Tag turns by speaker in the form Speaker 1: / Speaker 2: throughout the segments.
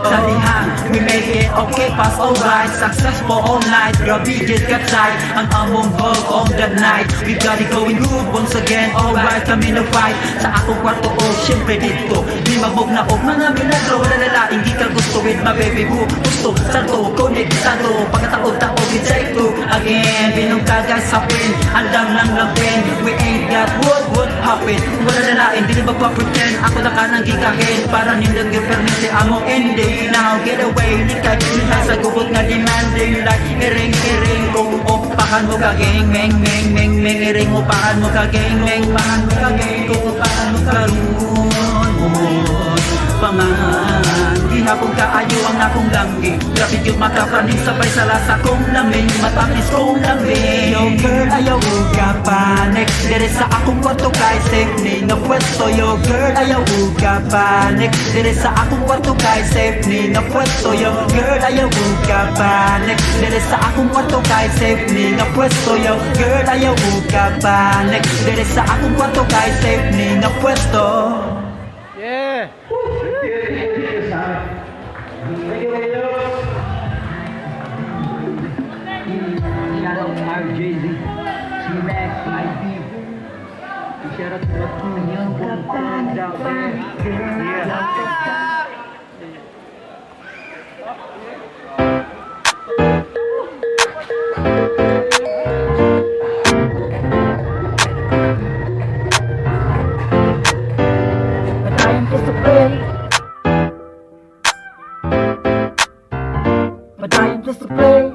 Speaker 1: Salihan, we make it okay, pass alright. Successful all night, grabe get katay. Ang among hall on the night. We got it going good once again, alright. Kami nag-fight sa akong kwarto, oh syempre dito. Di magmog na og mga milagro. Lalala, hindi ka gusto with my baby boo. Gusto, sarto, konektado. Pagkataon-taon, it's like to again. Binungkagas sa pin, andam lang lapin. We ain't got what happen. Wala lalain, di magpa-pretend. Ako na ka nang gikahin. Para nilang permite among ending. Now get away, likay sa gubot nga demanding. Like iring-iring, kung upakan mo ka gang. Meng, meng, meng, meng, iring upakan mo ka gang. Meng, pakan mo ka gang, kung upakan mo ka roon. Paman, di hapon kaayo ang akong langgi. Grabe yung makapraning sabay sa lasa kong lamig. Matamis kong lamig. Yo girl, ayaw ka panik. Dire sa akong kwarto kay safe ni na pwesto. Yo girl, ayaw ka panik. Dire sa akong kwarto kay safe ni na pwesto. Yo girl, ayaw ka panik. Dire sa akong kwarto kay safe ni na pwesto. Yo girl, ayaw ka panik. Dire sa akong kwarto kay safe ni na pwesto.
Speaker 2: Yeah!
Speaker 3: Shout out to RJZ, T-Max, IB. Shout out to the two young boys out there.
Speaker 1: Madayon just to play. Madayon just to play.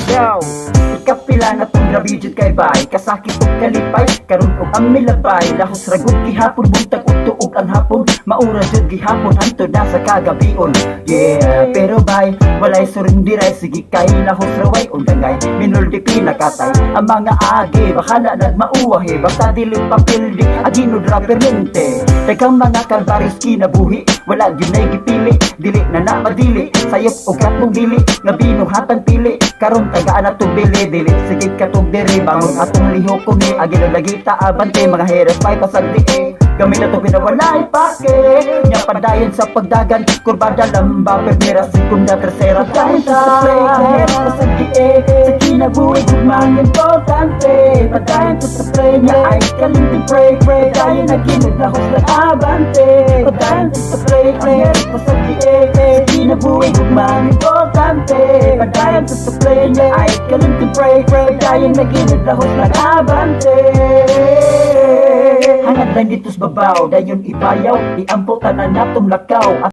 Speaker 1: Yo, ikapila na tong nabidjud kay bay. Kasakit ug kalipay, karon og ang milabay. Lahos ragot gihapon, buntag ug tuog ang hapon. Maura jud gihapon hantod na sa kagabion. Yeah, pero bay, walay surindiray. Sige kay lahos raway undangay. Minuldi pinakatay ang mga agi. Bahala nagmauwahe, basta dili papildi. Agino drapermente. Daghang mga kalbaris kinabuhi. Wala gyud nay gipili, dili na na madili. Sayop og katong dili, nga binuhatan pili. Karon tagaan atong bili, dili sige katong diri. Bangon atong lihok kumi, agi na lagita abante. Mga heres pay pasagdi gamit na to pinawalay pake. Nya padayon sa pagdagan, kurbada lamba, primera, segunda, tercera. Dahil sa play, pasagdi sa kinabuhi, gumang importante. Padayon sa play, nya ay kalinting pray. Padayon na ginod na hos na abante. Padayon sa play, pasagdi sa kinabuhi, gumang importante. Padayon sa play, nya ay kalinting pray. Padayon na ginod na hos na abante. Hangad lang dito sa babaw, dayon ipayaw, iampo tanan natong lakaw.